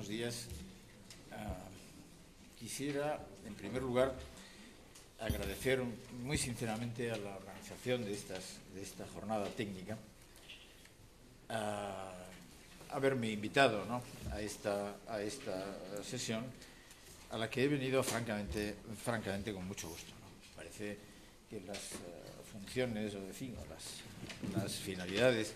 buenos días. Quisiera, en primer lugar, agradecer muy sinceramente a la organización de esta jornada técnica haberme invitado, ¿no?, a esta sesión, a la que he venido francamente con mucho gusto, ¿no? Parece que las funciones o las finalidades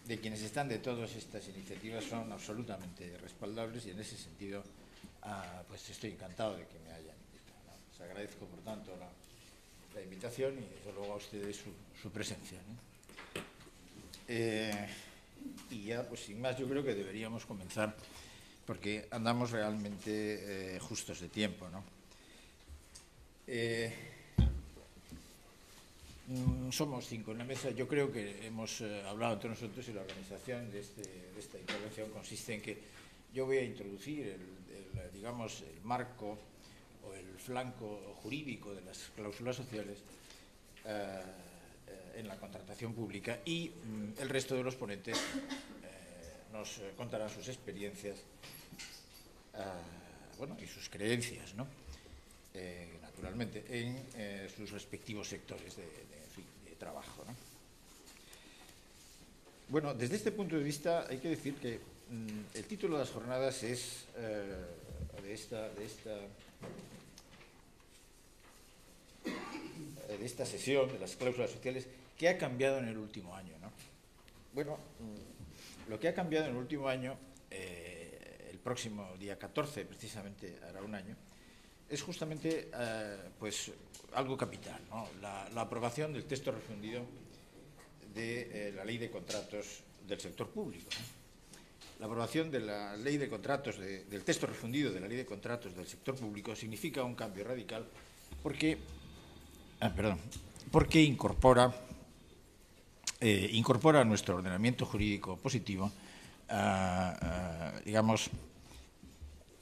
de quienes están de todas estas iniciativas son absolutamente respaldables, y en ese sentido pues estoy encantado de que me hayan invitado, ¿no? Les agradezco, por tanto, la invitación y desde luego a ustedes su presencia, ¿no? Y ya, pues sin más, yo creo que deberíamos comenzar, porque andamos realmente justos de tiempo, ¿no? Somos 5 en la mesa. Yo creo que hemos hablado entre nosotros, y la organización de esta intervención consiste en que yo voy a introducir digamos, el marco o el flanco jurídico de las cláusulas sociales en la contratación pública, y el resto de los ponentes nos contarán sus experiencias y sus creencias, ¿no?, naturalmente, en sus respectivos sectores de trabajo, ¿no? Bueno, desde este punto de vista hay que decir que el título de las jornadas es de esta sesión de las cláusulas sociales, ¿qué ha cambiado en el último año, ¿no? Bueno, lo que ha cambiado en el último año, el próximo día 14, precisamente hará un año, es justamente pues algo capital, ¿no? La aprobación del texto refundido de la Ley de Contratos del sector público, ¿no? La aprobación de la Ley de Contratos, del texto refundido de la Ley de Contratos del sector público, significa un cambio radical porque incorpora a nuestro ordenamiento jurídico positivo, digamos,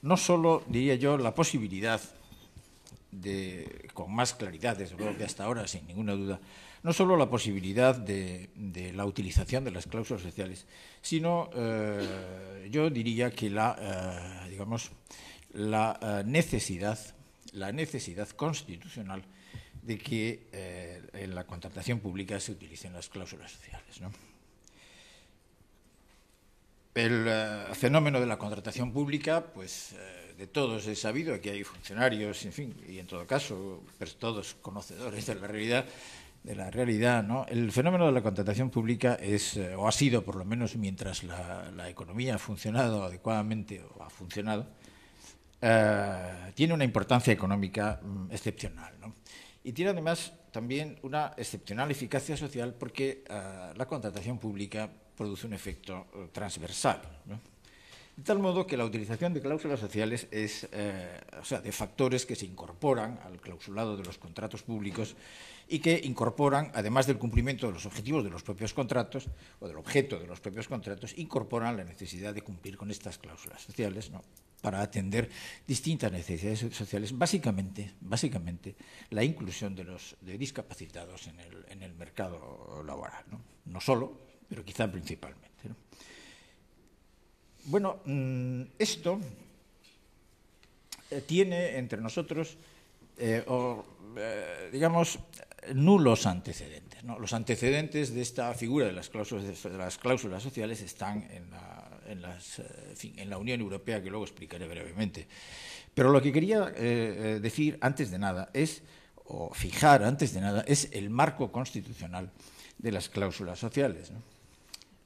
no solo, diría yo, la posibilidad con más claridad, desde luego que hasta ahora, sin ninguna duda, no solo la posibilidad de la utilización de las cláusulas sociales, sino, yo diría que la necesidad constitucional de que en la contratación pública se utilicen las cláusulas sociales, ¿no? El fenómeno de la contratación pública, pues de todos es sabido. Aquí hay funcionarios, en fin, y en todo caso, pues, todos conocedores de la realidad, ¿no? El fenómeno de la contratación pública es, o ha sido, por lo menos mientras la economía ha funcionado adecuadamente o ha funcionado, tiene una importancia económica excepcional, ¿no? Y tiene además también una excepcional eficacia social, porque la contratación pública produce un efecto transversal, ¿no? De tal modo que la utilización de cláusulas sociales es, de factores que se incorporan al clausulado de los contratos públicos y que incorporan, además del cumplimiento de los objetivos de los propios contratos o del objeto de los propios contratos, incorporan la necesidad de cumplir con estas cláusulas sociales, ¿no?, para atender distintas necesidades sociales, básicamente la inclusión de discapacitados en el mercado laboral, ¿no? No solo, pero quizá principalmente, ¿no? Bueno, esto tiene entre nosotros, digamos, nulos antecedentes, ¿no? Los antecedentes de esta figura de las cláusulas sociales están en la Unión Europea, que luego explicaré brevemente. Pero lo que quería decir antes de nada es el marco constitucional de las cláusulas sociales, ¿no?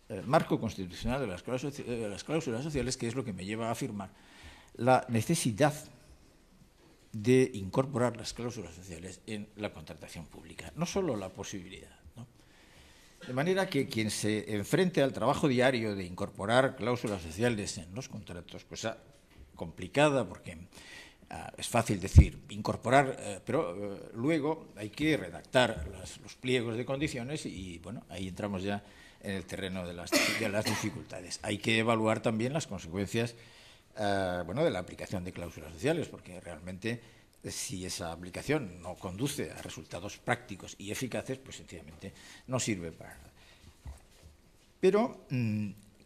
El marco constitucional de las cláusulas sociales, que es lo que me lleva a afirmar la necesidad de incorporar las cláusulas sociales en la contratación pública, no solo la posibilidad, ¿no? De manera que quien se enfrente al trabajo diario de incorporar cláusulas sociales en los contratos, cosa complicada, porque es fácil decir incorporar, pero luego hay que redactar los pliegos de condiciones y, bueno, ahí entramos ya en el terreno de las dificultades. Hay que evaluar también las consecuencias de la aplicación de cláusulas sociales, porque realmente, si esa aplicación no conduce a resultados prácticos y eficaces, pues sencillamente no sirve para nada. Pero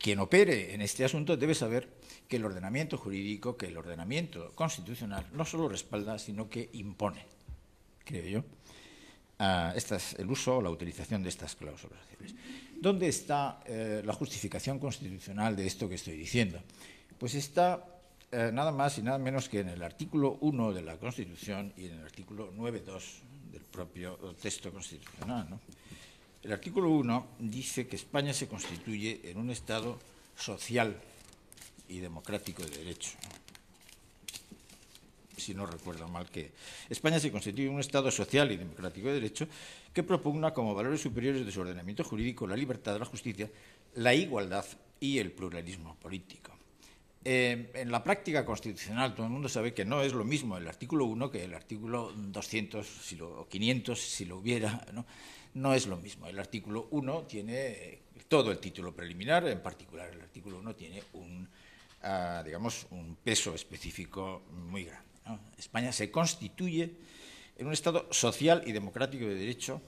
quien opere en este asunto debe saber que el ordenamiento jurídico, que el ordenamiento constitucional no solo respalda, sino que impone, creo yo, el uso o la utilización de estas cláusulas sociales. ¿Dónde está la justificación constitucional de esto que estoy diciendo? Pues está nada más y nada menos que en el artículo 1 de la Constitución y en el artículo 9.2 del propio texto constitucional, ¿no? El artículo 1 dice que España se constituye en un Estado social y democrático de derecho. Si no recuerdo mal, que España se constituye en un Estado social y democrático de derecho que propugna como valores superiores de su ordenamiento jurídico la libertad, la justicia, la igualdad y el pluralismo político. En la práctica constitucional todo el mundo sabe que no es lo mismo el artículo 1 que el artículo 200 o 500 si lo hubiera, ¿no? No es lo mismo. El artículo 1 tiene todo el título preliminar, en particular el artículo 1 tiene digamos, un peso específico muy grande, ¿no? España se constituye en un Estado social y democrático de derecho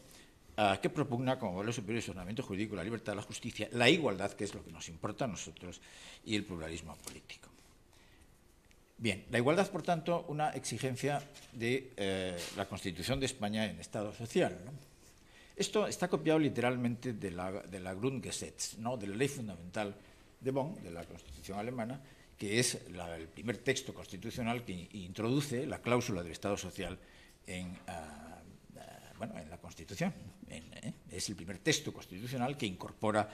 que propugna como valores superiores el ordenamiento jurídico, la libertad, la justicia, la igualdad, que es lo que nos importa a nosotros, y el pluralismo político. Bien, la igualdad, por tanto, una exigencia de la Constitución de España en Estado social, ¿no? Esto está copiado literalmente de la Grundgesetz, ¿no? De la ley fundamental de Bonn, de la Constitución alemana, que es el primer texto constitucional que introduce la cláusula del Estado social en la Constitución. Es el primer texto constitucional que incorpora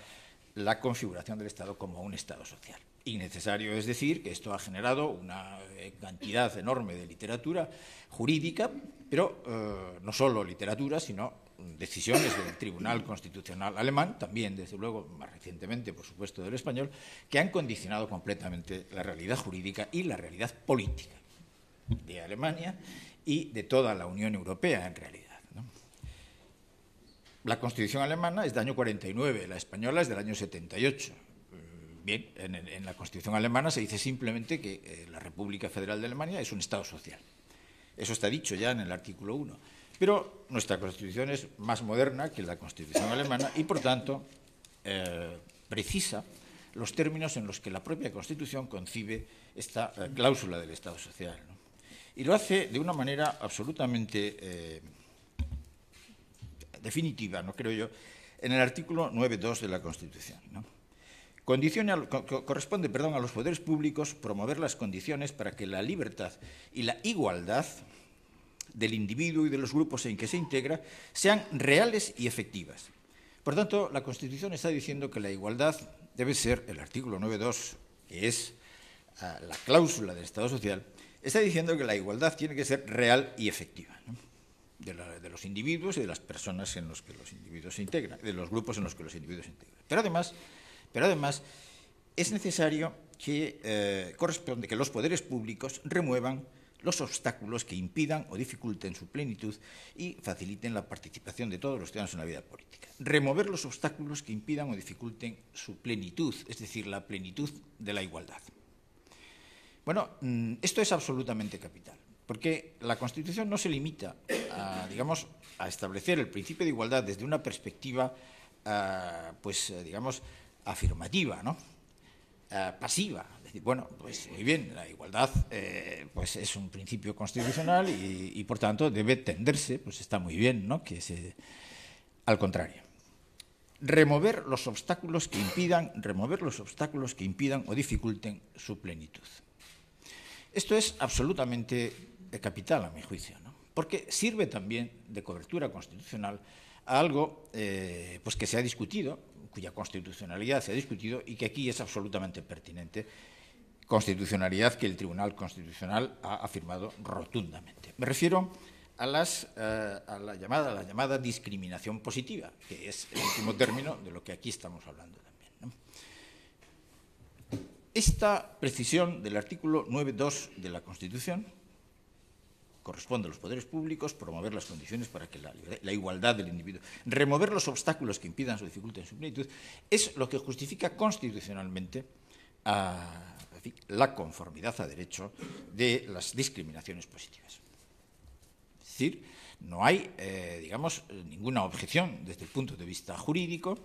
la configuración del Estado como un Estado social. Innecesario es decir que esto ha generado una cantidad enorme de literatura jurídica, pero no solo literatura, sino decisiones del Tribunal Constitucional alemán, también, desde luego, más recientemente, por supuesto, del español, que han condicionado completamente la realidad jurídica y la realidad política de Alemania y de toda la Unión Europea, en realidad, ¿no? La Constitución alemana es del año 49, la española es del año 78. Bien, en la Constitución alemana se dice simplemente que la República Federal de Alemania es un Estado social. Eso está dicho ya en el artículo 1. Pero nuestra Constitución es más moderna que la Constitución alemana y, por tanto, precisa los términos en los que la propia Constitución concibe esta cláusula del Estado social, ¿no? Y lo hace de una manera absolutamente definitiva, no creo yo, en el artículo 9.2 de la Constitución, ¿no? Corresponde a los poderes públicos promover las condiciones para que la libertad y la igualdad del individuo y de los grupos en que se integra sean reales y efectivas. Por tanto, la Constitución está diciendo que la igualdad debe ser, el artículo 9.2, que es la cláusula del Estado social, está diciendo que la igualdad tiene que ser real y efectiva, ¿no? De los individuos y de las personas en los que los individuos se integran, de los grupos en los que los individuos se integran. Pero además es necesario que los poderes públicos remuevan los obstáculos que impidan o dificulten su plenitud y faciliten la participación de todos los ciudadanos en la vida política. Remover los obstáculos que impidan o dificulten su plenitud, es decir, la plenitud de la igualdad. Bueno, esto es absolutamente capital, porque la Constitución no se limita a establecer el principio de igualdad desde una perspectiva, afirmativa, ¿no? Pasiva. Es decir, bueno, pues muy bien, la igualdad pues es un principio constitucional y por tanto debe tenderse, pues está muy bien, ¿no? Al contrario. Remover los obstáculos que impidan o dificulten su plenitud. Esto es absolutamente capital, a mi juicio, ¿no? Porque sirve también de cobertura constitucional a algo pues que se ha discutido, cuya constitucionalidad se ha discutido y que aquí es absolutamente pertinente, constitucionalidad que el Tribunal Constitucional ha afirmado rotundamente. Me refiero a la llamada discriminación positiva, que es el último término de lo que aquí estamos hablando también, ¿no? Esta precisión del artículo 9.2 de la Constitución corresponde a los poderes públicos promover las condiciones para que la igualdad del individuo, remover los obstáculos que impidan o dificulten su plenitud, es lo que justifica constitucionalmente la conformidad a derecho de las discriminaciones positivas. Es decir, no hay, ninguna objeción desde el punto de vista jurídico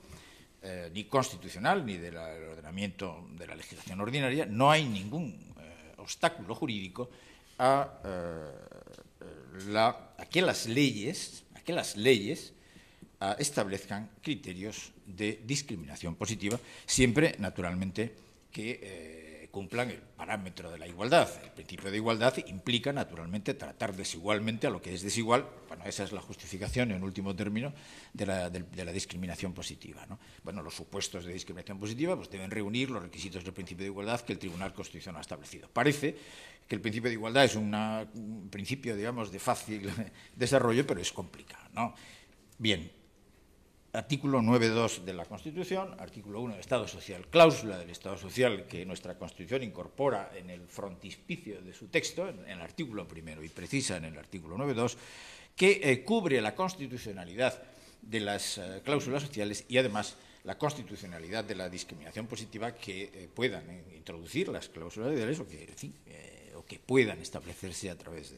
ni constitucional ni del ordenamiento de la legislación ordinaria, no hay ningún obstáculo jurídico a que las leyes establezcan criterios de discriminación positiva, siempre, naturalmente, que cumplan el parámetro de la igualdad. El principio de igualdad implica, naturalmente, tratar desigualmente a lo que es desigual. Bueno, esa es la justificación, en último término, de la discriminación positiva, ¿no? Bueno, los supuestos de discriminación positiva pues, deben reunir los requisitos del principio de igualdad que el Tribunal Constitucional ha establecido. Parece que el principio de igualdad es un principio, digamos, de fácil desarrollo, pero es complicado, ¿no? Bien. Artículo 9.2 de la Constitución, artículo 1 del Estado Social, cláusula del Estado Social que nuestra Constitución incorpora en el frontispicio de su texto, en el artículo primero y precisa en el artículo 9.2, que cubre la constitucionalidad de las cláusulas sociales y además la constitucionalidad de la discriminación positiva que puedan introducir las cláusulas sociales o que, en fin, o que puedan establecerse a través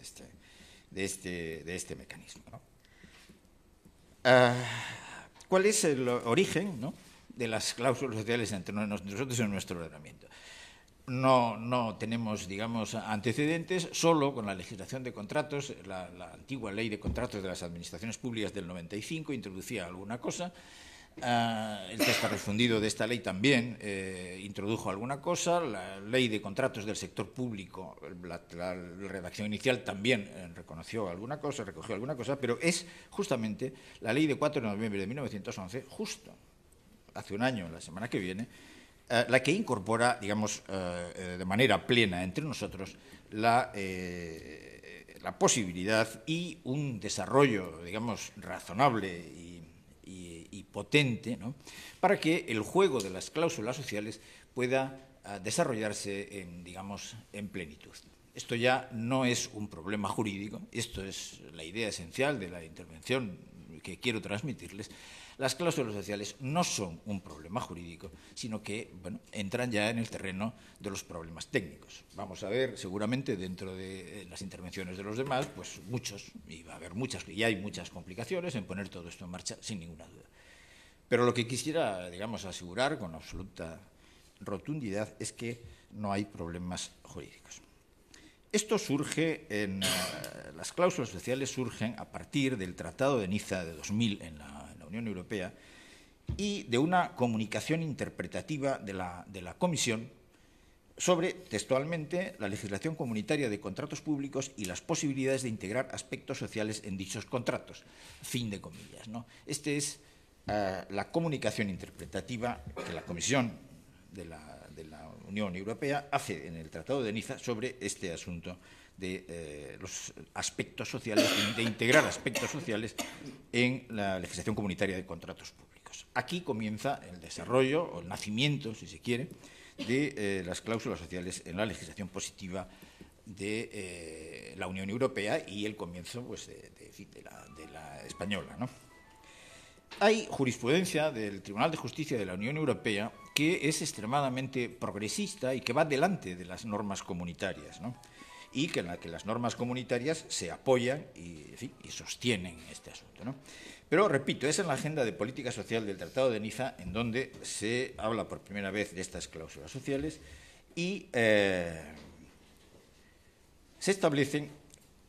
de este mecanismo, ¿no? ¿Cuál es el origen, ¿no?, de las cláusulas sociales entre nosotros en nuestro ordenamiento? No tenemos, digamos, antecedentes, solo con la legislación de contratos, la antigua ley de contratos de las administraciones públicas del 95 introducía alguna cosa. El texto refundido de esta ley también introdujo alguna cosa. La ley de contratos del sector público, la redacción inicial también recogió alguna cosa, pero es justamente la ley de 4 de noviembre de 1911, justo hace un año, la semana que viene, la que incorpora, digamos, de manera plena entre nosotros la posibilidad y un desarrollo, digamos, razonable y potente, ¿no?, para que el juego de las cláusulas sociales pueda desarrollarse en plenitud. Esto ya no es un problema jurídico, esto es la idea esencial de la intervención que quiero transmitirles. Las cláusulas sociales no son un problema jurídico, sino que, bueno, entran ya en el terreno de los problemas técnicos. Vamos a ver, seguramente, dentro de las intervenciones de los demás, pues muchos, y va a haber muchas, y hay muchas complicaciones en poner todo esto en marcha, sin ninguna duda. Pero lo que quisiera, digamos, asegurar con absoluta rotundidad es que no hay problemas jurídicos. Esto surge las cláusulas sociales surgen a partir del Tratado de Niza de 2000 en la Unión Europea y de una comunicación interpretativa de la Comisión sobre, textualmente, la legislación comunitaria de contratos públicos y las posibilidades de integrar aspectos sociales en dichos contratos. Fin de comillas, ¿no? Esta es la comunicación interpretativa que la Comisión de la Unión Europea hace en el Tratado de Niza sobre este asunto de los aspectos sociales, de integrar aspectos sociales en la legislación comunitaria de contratos públicos. Aquí comienza el desarrollo, o el nacimiento, si se quiere, de las cláusulas sociales en la legislación positiva de la Unión Europea y el comienzo, pues, de la española, ¿no? Hay jurisprudencia del Tribunal de Justicia de la Unión Europea que es extremadamente progresista y que va delante de las normas comunitarias, ¿no?, y que en la que las normas comunitarias se apoyan y sostienen este asunto, ¿no? Pero, repito, es en la agenda de política social del Tratado de Niza en donde se habla por primera vez de estas cláusulas sociales y se establecen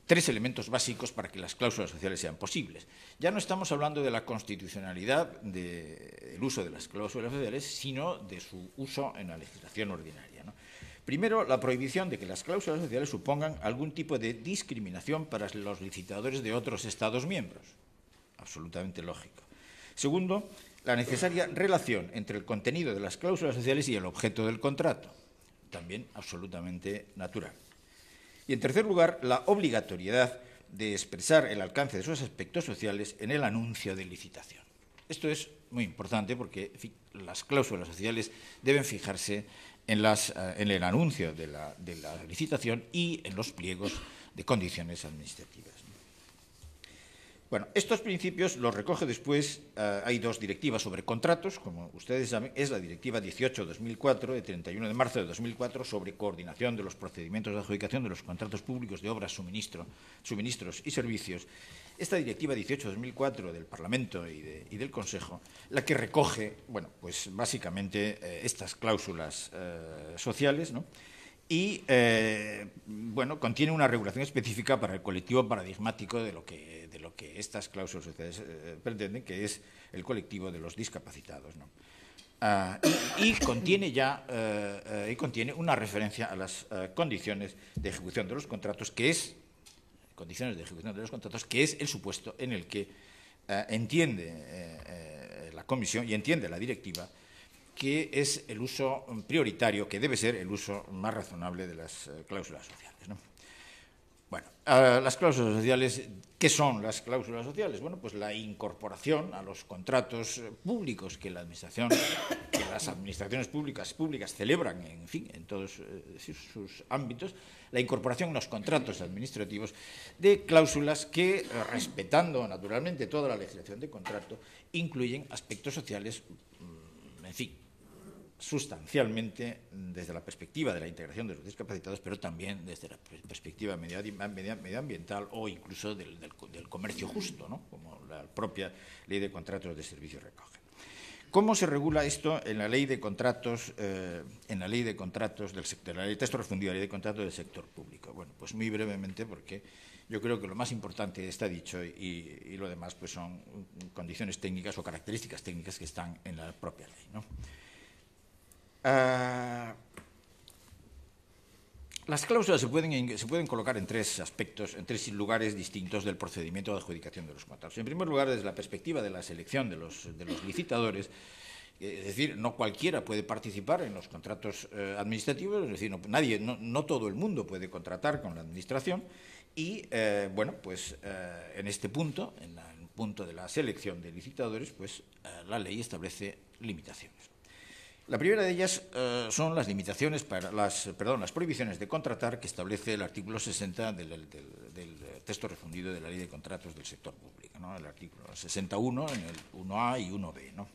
tres elementos básicos para que las cláusulas sociales sean posibles. Ya no estamos hablando de la constitucionalidad del uso de las cláusulas sociales, sino de su uso en la legislación ordinaria, ¿no? Primero, la prohibición de que las cláusulas sociales supongan algún tipo de discriminación para los licitadores de otros Estados miembros. Absolutamente lógico. Segundo, la necesaria relación entre el contenido de las cláusulas sociales y el objeto del contrato. También absolutamente natural. Y, en tercer lugar, la obligatoriedad de expresar el alcance de esos aspectos sociales en el anuncio de licitación. Esto es muy importante porque, en fin, las cláusulas sociales deben fijarse en el anuncio de la licitación y en los pliegos de condiciones administrativas. Bueno, estos principios los recoge después, hay dos directivas sobre contratos, como ustedes saben, es la Directiva 18/2004, de 31 de marzo de 2004, sobre coordinación de los procedimientos de adjudicación de los contratos públicos de obras, suministros y servicios. Esta Directiva 18/2004 del Parlamento y del Consejo, la que recoge, bueno, pues básicamente estas cláusulas sociales, ¿no? Y, bueno, contiene una regulación específica para el colectivo paradigmático de lo que estas cláusulas sociales pretenden, que es el colectivo de los discapacitados, ¿no? Y contiene una referencia a las condiciones de ejecución de los contratos, que es el supuesto en el que entiende la Comisión y entiende la directiva, que es el uso prioritario, que debe ser el uso más razonable de las cláusulas sociales, ¿no? Bueno, las cláusulas sociales, ¿qué son las cláusulas sociales? Bueno, pues la incorporación a los contratos públicos que las administraciones públicas celebran, en fin, en todos sus ámbitos, la incorporación en los contratos administrativos de cláusulas que, respetando naturalmente toda la legislación de contrato, incluyen aspectos sociales, en fin, sustancialmente desde la perspectiva de la integración de los discapacitados, pero también desde la perspectiva medioambiental o incluso del comercio justo, ¿no? Como la propia Ley de Contratos de Servicios recoge. ¿Cómo se regula esto en la Ley de Contratos, del sector, la ley de texto refundido, la Ley de Contratos del sector público? Bueno, pues muy brevemente, porque yo creo que lo más importante está dicho y lo demás pues son condiciones técnicas o características técnicas que están en la propia ley, ¿no? Las cláusulas se pueden colocar en tres aspectos, en tres lugares distintos del procedimiento de adjudicación de los contratos. En primer lugar, desde la perspectiva de la selección de los licitadores, es decir, no cualquiera puede participar en los contratos administrativos, es decir, no todo el mundo puede contratar con la administración y, bueno, pues en este punto, en el punto de la selección de licitadores, pues la ley establece limitaciones. La primera de ellas son las limitaciones las prohibiciones de contratar que establece el artículo 60 del texto refundido de la Ley de Contratos del Sector Público, ¿no? El artículo 61 en el 1A y 1B, ¿no?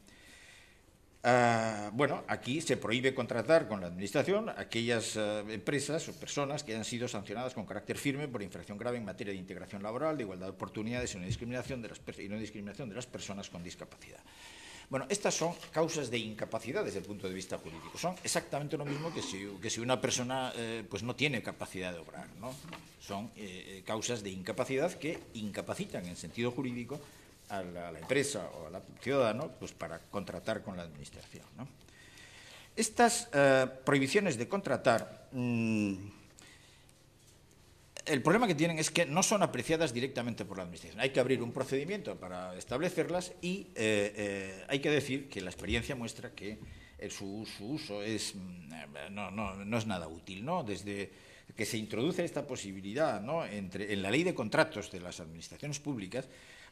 Bueno, aquí se prohíbe contratar con la Administración aquellas empresas o personas que hayan sido sancionadas con carácter firme por infracción grave en materia de integración laboral, de igualdad de oportunidades y no discriminación de las personas con discapacidad. Bueno, estas son causas de incapacidad desde el punto de vista jurídico. Son exactamente lo mismo que si una persona pues no tiene capacidad de obrar, ¿no? Son causas de incapacidad que incapacitan en sentido jurídico a la empresa o al ciudadano pues para contratar con la administración, ¿no? Estas prohibiciones de contratar, el problema que tienen es que no son apreciadas directamente por la Administración. Hay que abrir un procedimiento para establecerlas y hay que decir que la experiencia muestra que su uso no es nada útil, ¿no? Desde que se introduce esta posibilidad, ¿no?, en la Ley de Contratos de las Administraciones Públicas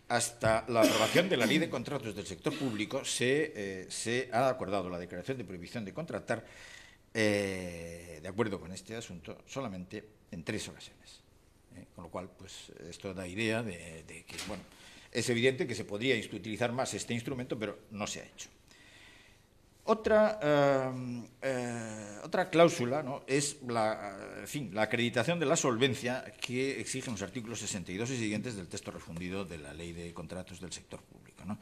hasta la aprobación de la Ley de Contratos del Sector Público se ha acordado la declaración de prohibición de contratar, de acuerdo con este asunto, solamente en 3 ocasiones. Con lo cual, pues esto da idea de que, bueno, es evidente que se podría utilizar más este instrumento, pero no se ha hecho. Otra cláusula, ¿no?, es la acreditación de la solvencia que exigen los artículos 62 y siguientes del texto refundido de la Ley de Contratos del Sector Público, ¿no?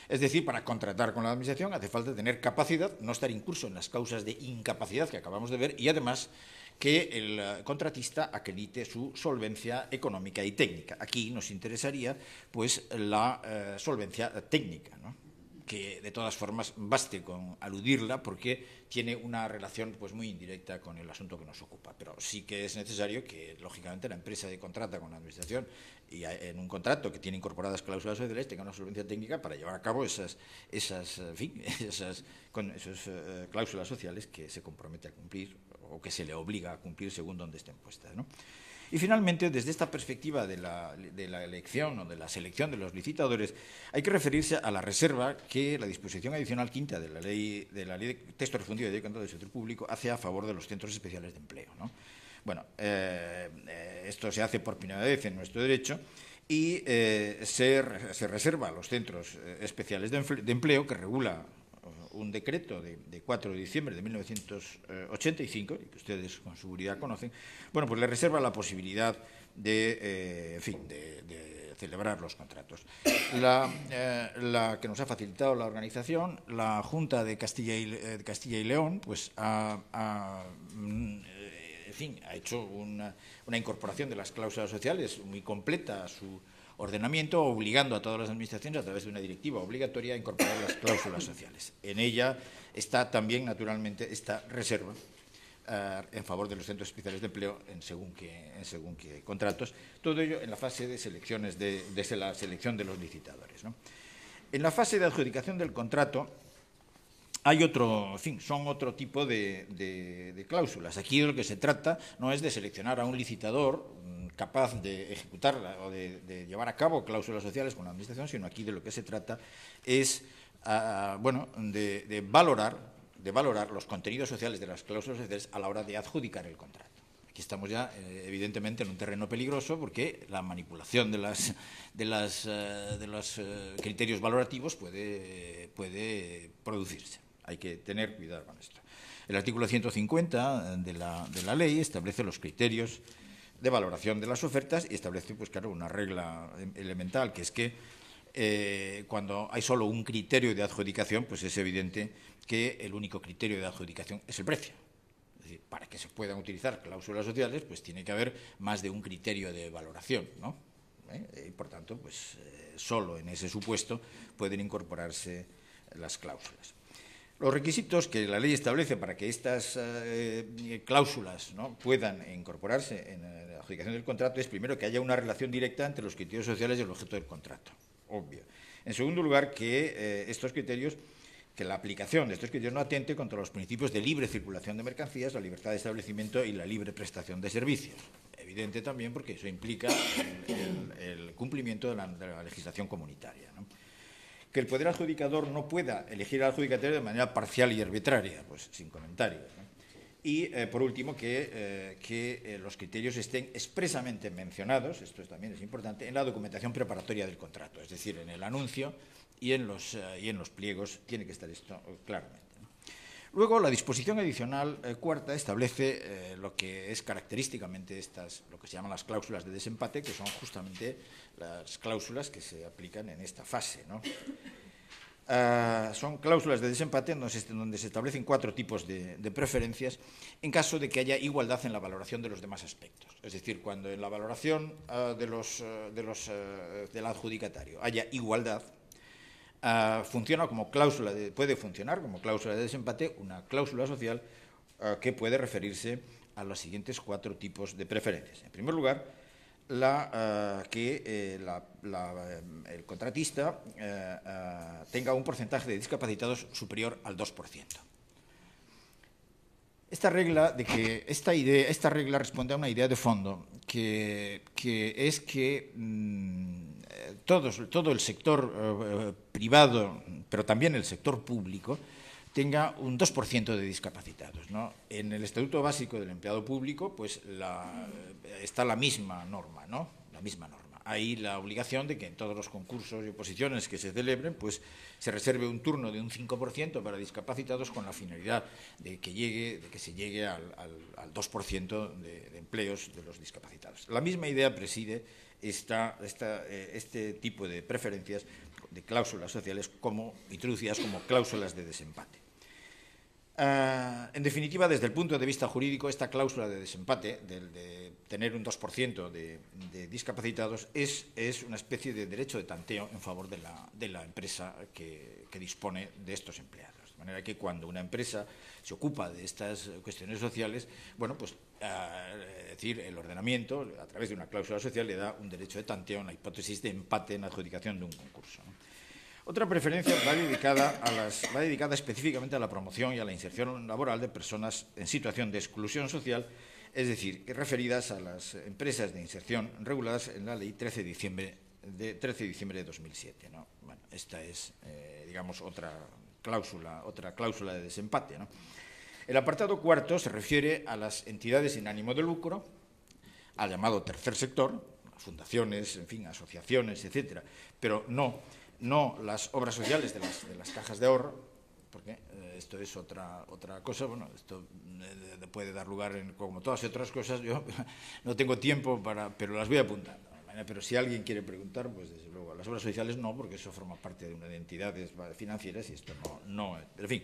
Es decir, para contratar con la Administración hace falta tener capacidad, no estar incurso en las causas de incapacidad que acabamos de ver y, además, que el contratista acredite su solvencia económica y técnica. Aquí nos interesaría pues la solvencia técnica, ¿no?, que de todas formas baste con aludirla porque tiene una relación pues muy indirecta con el asunto que nos ocupa, pero sí que es necesario que lógicamente la empresa que contrata con la Administración y en un contrato que tiene incorporadas cláusulas sociales tenga una solvencia técnica para llevar a cabo esas cláusulas sociales que se compromete a cumplir o que se le obliga a cumplir según donde estén puestas, ¿no? Y finalmente, desde esta perspectiva de la elección o de la selección de los licitadores, hay que referirse a la reserva que la disposición adicional quinta de la ley de texto refundido de Ley de Contratos del Sector Público hace a favor de los centros especiales de empleo, ¿no? Bueno, esto se hace por primera vez en nuestro derecho y se reserva a los centros especiales de empleo, que regula un decreto de 4 de diciembre de 1985, y que ustedes con seguridad conocen, bueno, pues le reserva la posibilidad de celebrar los contratos. La que nos ha facilitado la organización, la Junta de Castilla y León, pues ha hecho una incorporación de las cláusulas sociales muy completa a su ordenamiento, obligando a todas las administraciones, a través de una directiva obligatoria, a incorporar las cláusulas sociales. En ella está también, naturalmente, esta reserva en favor de los centros especiales de empleo en según qué contratos. Todo ello en la fase de selecciones desde la selección de los licitadores, ¿no? En la fase de adjudicación del contrato hay son otro tipo de cláusulas. Aquí de lo que se trata no es de seleccionar a un licitador capaz de ejecutar o de llevar a cabo cláusulas sociales con la administración, sino aquí de lo que se trata es de valorar los contenidos sociales de las cláusulas sociales a la hora de adjudicar el contrato. Aquí estamos ya, evidentemente, en un terreno peligroso, porque la manipulación de los criterios valorativos puede producirse. Hay que tener cuidado con esto. El artículo 150 de la ley establece los criterios de valoración de las ofertas y establece, pues claro, una regla elemental, que es que cuando hay solo un criterio de adjudicación, pues es evidente que el único criterio de adjudicación es el precio. Es decir, para que se puedan utilizar cláusulas sociales, pues tiene que haber más de un criterio de valoración, ¿no? Y por tanto, pues solo en ese supuesto pueden incorporarse las cláusulas. Los requisitos que la ley establece para que estas cláusulas, ¿no?, puedan incorporarse en la adjudicación del contrato es, primero, que haya una relación directa entre los criterios sociales y el objeto del contrato, obvio. En segundo lugar, que la aplicación de estos criterios no atente contra los principios de libre circulación de mercancías, la libertad de establecimiento y la libre prestación de servicios. Evidente también, porque eso implica el cumplimiento de la legislación comunitaria, ¿no? Que el poder adjudicador no pueda elegir al adjudicatario de manera parcial y arbitraria, pues sin comentarios, ¿no? Y, por último, que los criterios estén expresamente mencionados, esto también es importante, en la documentación preparatoria del contrato, es decir, en el anuncio y en los pliegos tiene que estar esto claramente, ¿no? Luego, la disposición adicional cuarta establece lo que es característicamente lo que se llaman las cláusulas de desempate, que son justamente las cláusulas que se aplican en esta fase, ¿no? Son cláusulas de desempate donde se establecen 4 tipos de preferencias en caso de que haya igualdad en la valoración de los demás aspectos. Es decir, cuando en la valoración del adjudicatario haya igualdad, puede funcionar como cláusula de desempate una cláusula social que puede referirse a los siguientes 4 tipos de preferencias. En primer lugar, que el contratista tenga un porcentaje de discapacitados superior al 2%. Esta regla responde a una idea de fondo, que es que todo el sector privado, pero también el sector público, tenga un 2% de discapacitados, ¿no? En el Estatuto Básico del Empleado Público, pues está la misma norma, ¿no? La misma norma. Hay la obligación de que en todos los concursos y oposiciones que se celebren, pues se reserve un turno de un 5% para discapacitados, con la finalidad de que se llegue al 2% de empleos de los discapacitados. La misma idea preside este tipo de preferencias, de cláusulas sociales, introducidas como cláusulas de desempate. En definitiva, desde el punto de vista jurídico, esta cláusula de desempate, de tener un 2% de discapacitados, es una especie de derecho de tanteo en favor de la empresa que dispone de estos empleados. De manera que cuando una empresa se ocupa de estas cuestiones sociales, bueno, pues el ordenamiento, a través de una cláusula social, le da un derecho de tanteo en la hipótesis de empate en la adjudicación de un concurso, ¿no? Otra preferencia va dedicada específicamente a la promoción y a la inserción laboral de personas en situación de exclusión social, es decir, referidas a las empresas de inserción reguladas en la Ley 13 de diciembre de 2007, ¿no? Bueno, esta es, otra cláusula de desempate, ¿no? El apartado cuarto se refiere a las entidades sin ánimo de lucro, al llamado tercer sector, fundaciones, en fin, asociaciones, etcétera, pero no las obras sociales de las cajas de ahorro, porque esto es otra cosa. Bueno, esto puede dar lugar, como todas otras cosas, yo no tengo tiempo pero las voy apuntando. Pero si alguien quiere preguntar, pues desde luego, las obras sociales no, porque eso forma parte de una de entidades financieras y esto no. En fin,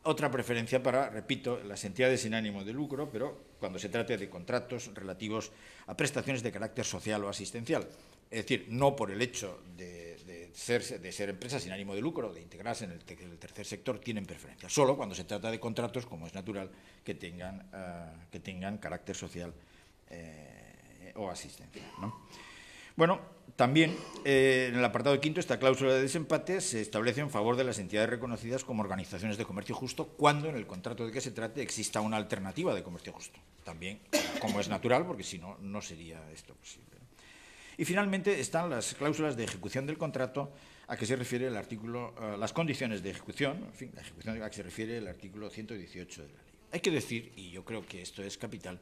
otra preferencia para, repito, las entidades sin ánimo de lucro, pero cuando se trate de contratos relativos a prestaciones de carácter social o asistencial. Es decir, no por el hecho de ser empresas sin ánimo de lucro, de integrarse en el tercer sector, tienen preferencia. Solo cuando se trata de contratos, como es natural, que tengan carácter social o asistencial, ¿no? Bueno, también en el apartado quinto, esta cláusula de desempate se establece en favor de las entidades reconocidas como organizaciones de comercio justo cuando en el contrato de que se trate exista una alternativa de comercio justo. También, como es natural, porque si no, no sería esto posible. Y finalmente están las cláusulas de ejecución del contrato, a que se refiere el artículo, las condiciones de ejecución, en fin, la ejecución a que se refiere el artículo 118 de la ley. Hay que decir, y yo creo que esto es capital,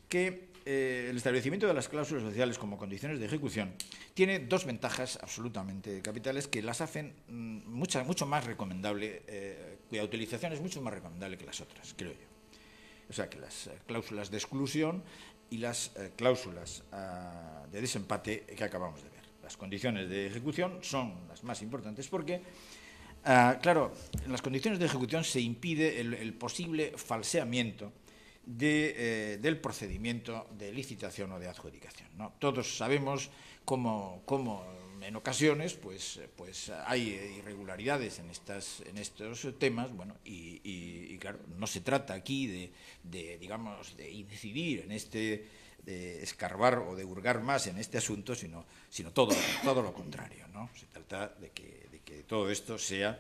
que el establecimiento de las cláusulas sociales como condiciones de ejecución tiene dos ventajas absolutamente capitales que las hacen mucho más recomendable, cuya utilización es mucho más recomendable que las otras, creo yo. O sea, que las cláusulas de exclusión y las cláusulas de desempate que acabamos de ver. Las condiciones de ejecución son las más importantes porque, claro, en las condiciones de ejecución se impide el posible falseamiento del procedimiento de licitación o de adjudicación, ¿no? Todos sabemos cómo en ocasiones pues hay irregularidades en estos temas, bueno, y claro, no se trata aquí digamos, de incidir en de escarbar o de hurgar más en este asunto, sino todo lo contrario, ¿no? Se trata de que todo esto sea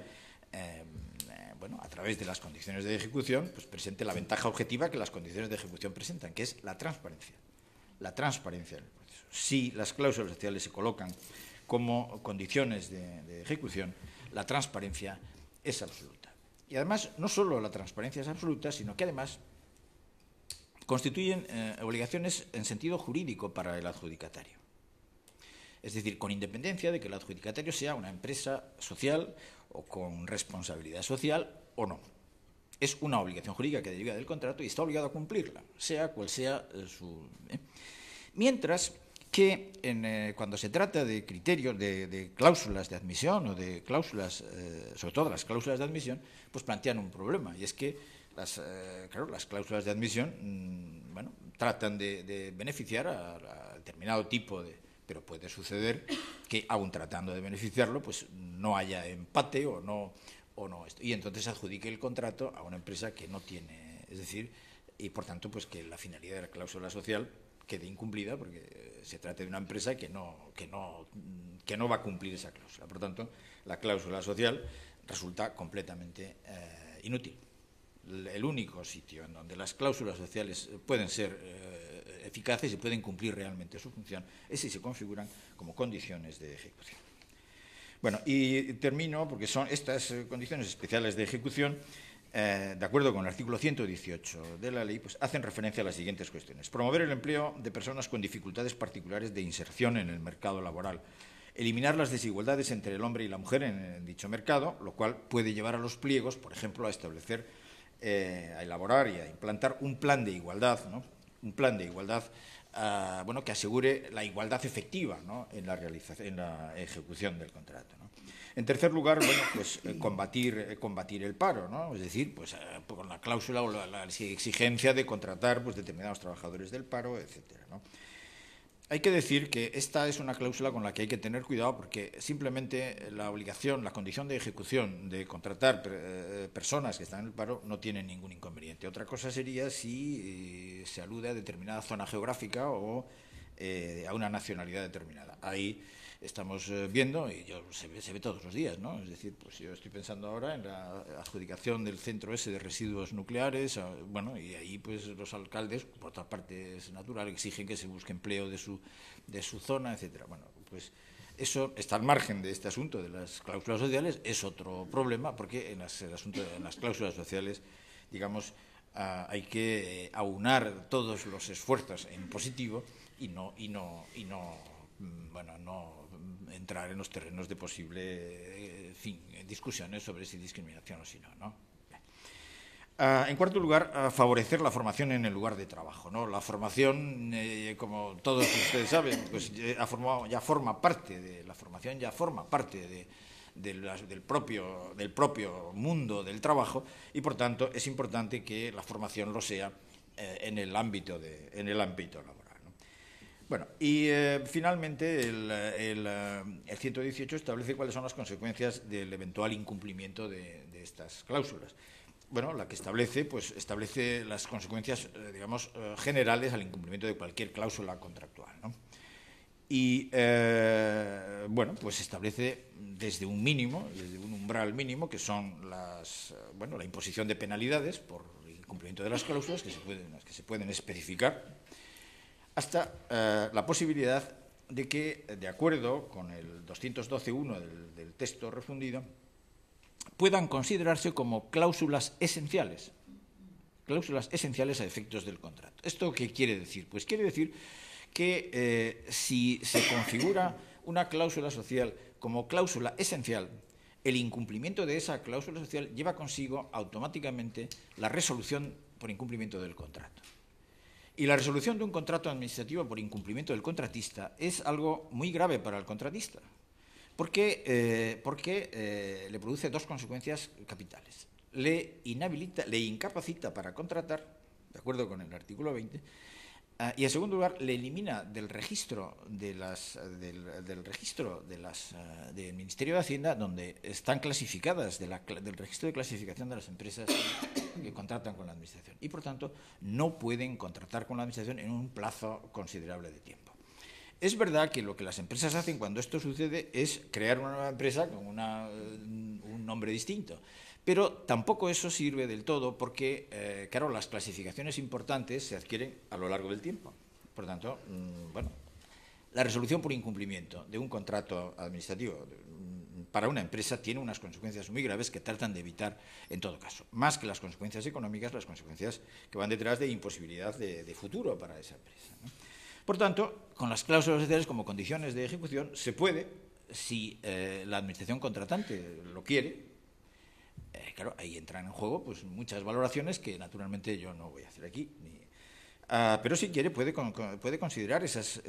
bueno, a través de las condiciones de ejecución, pues presente la ventaja objetiva que las condiciones de ejecución presentan, que es la transparencia del proceso. Si las cláusulas sociales se colocan como condiciones de ejecución, la transparencia es absoluta. Y además, no solo la transparencia es absoluta, sino que además constituyen obligaciones en sentido jurídico para el adjudicatario. Es decir, con independencia de que el adjudicatario sea una empresa social o con responsabilidad social o no. Es una obligación jurídica que deriva del contrato y está obligado a cumplirla, sea cual sea su... Mientras que cuando se trata de criterios, de cláusulas de admisión o de cláusulas, sobre todo las cláusulas de admisión, pues plantean un problema, y es que claro, las cláusulas de admisión bueno, tratan de beneficiar a determinado tipo de... Pero puede suceder que, aun tratando de beneficiarlo, pues no haya empate o no esto. Y entonces adjudique el contrato a una empresa que no tiene, es decir, y por tanto, pues que la finalidad de la cláusula social quede incumplida, porque se trata de una empresa que no va a cumplir esa cláusula. Por tanto, la cláusula social resulta completamente inútil. El único sitio en donde las cláusulas sociales pueden ser eficaces y pueden cumplir realmente su función es si se configuran como condiciones de ejecución. Bueno, y termino porque son estas condiciones especiales de ejecución, de acuerdo con el artículo 118 de la ley, pues hacen referencia a las siguientes cuestiones. Promover el empleo de personas con dificultades particulares de inserción en el mercado laboral. Eliminar las desigualdades entre el hombre y la mujer en dicho mercado, lo cual puede llevar a los pliegos, por ejemplo, a establecer, a elaborar y a implantar un plan de igualdad, ¿no? Un plan de igualdad bueno, que asegure la igualdad efectiva, ¿no? en la ejecución del contrato, ¿no? En tercer lugar, bueno, pues combatir el paro, ¿no? Es decir, pues con la cláusula o la exigencia de contratar pues determinados trabajadores del paro, etcétera, ¿no? Hay que decir que esta es una cláusula con la que hay que tener cuidado porque simplemente la condición de ejecución de contratar personas que están en el paro no tiene ningún inconveniente. Otra cosa sería si se alude a determinada zona geográfica o a una nacionalidad determinada. Ahí estamos viendo, y se ve todos los días, ¿no? Es decir, pues yo estoy pensando ahora en la adjudicación del centro ese de residuos nucleares, bueno, y ahí pues los alcaldes, por otra parte es natural, exigen que se busque empleo de su zona, etcétera. Bueno, pues eso está al margen de este asunto de las cláusulas sociales, es otro problema, porque en las cláusulas sociales, digamos, hay que aunar todos los esfuerzos en positivo bueno, no entrar en los terrenos de posible discusiones sobre si discriminación o si no, ¿no? En cuarto lugar, favorecer la formación en el lugar de trabajo, ¿no? La formación, como todos ustedes saben, pues ya forma parte de la formación, ya forma parte del propio mundo del trabajo, y por tanto es importante que la formación lo sea en el ámbito laboral, ¿no? Bueno, y finalmente el 118 establece cuáles son las consecuencias del eventual incumplimiento de estas cláusulas. Bueno, la que establece las consecuencias, digamos, generales al incumplimiento de cualquier cláusula contractual, ¿no? Y, bueno, pues establece desde un umbral mínimo, que son la imposición de penalidades por el incumplimiento de las cláusulas, que se pueden especificar, hasta la posibilidad de que, de acuerdo con el 212.1 del texto refundido, puedan considerarse como cláusulas esenciales a efectos del contrato. ¿Esto qué quiere decir? Pues quiere decir que si se configura una cláusula social como cláusula esencial, el incumplimiento de esa cláusula social lleva consigo automáticamente la resolución por incumplimiento del contrato. Y la resolución de un contrato administrativo por incumplimiento del contratista es algo muy grave para el contratista, porque le produce dos consecuencias capitales. Le incapacita para contratar, de acuerdo con el artículo 20, y en segundo lugar le elimina del registro del Ministerio de Hacienda, donde están clasificadas, del registro de clasificación de las empresas que contratan con la Administración, y por tanto no pueden contratar con la Administración en un plazo considerable de tiempo. Es verdad que lo que las empresas hacen cuando esto sucede es crear una nueva empresa con un nombre distinto, pero tampoco eso sirve del todo porque, claro, las clasificaciones importantes se adquieren a lo largo del tiempo. Por tanto, bueno, la resolución por incumplimiento de un contrato administrativo para una empresa tiene unas consecuencias muy graves que tratan de evitar en todo caso. Más que las consecuencias económicas, las consecuencias que van detrás de imposibilidad de futuro para esa empresa, ¿no? Por tanto, con las cláusulas sociales como condiciones de ejecución, se puede, si la administración contratante lo quiere, claro, ahí entran en juego pues muchas valoraciones que naturalmente yo no voy a hacer aquí, pero si quiere puede considerar esas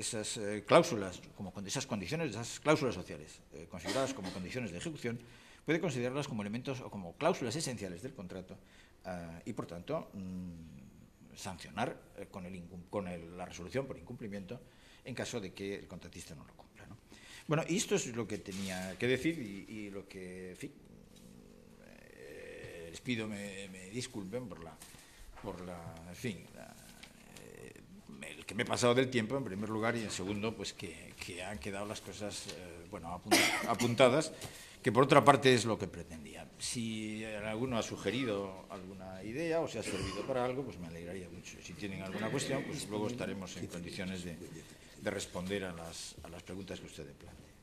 cláusulas, esas condiciones, esas cláusulas sociales, consideradas como condiciones de ejecución, puede considerarlas como elementos o como cláusulas esenciales del contrato y, por tanto, sancionar con la resolución por incumplimiento en caso de que el contratista no lo cumpla, ¿no? Bueno, y esto es lo que tenía que decir y lo que, en fin, les pido me disculpen en fin, el que me he pasado del tiempo en primer lugar, y en segundo pues que han quedado las cosas bueno, apuntadas, que por otra parte es lo que pretendía. Si alguno ha sugerido alguna idea o se ha servido para algo, pues me alegraría mucho. Si tienen alguna cuestión, pues luego estaremos en condiciones de responder a las preguntas que ustedes planteen.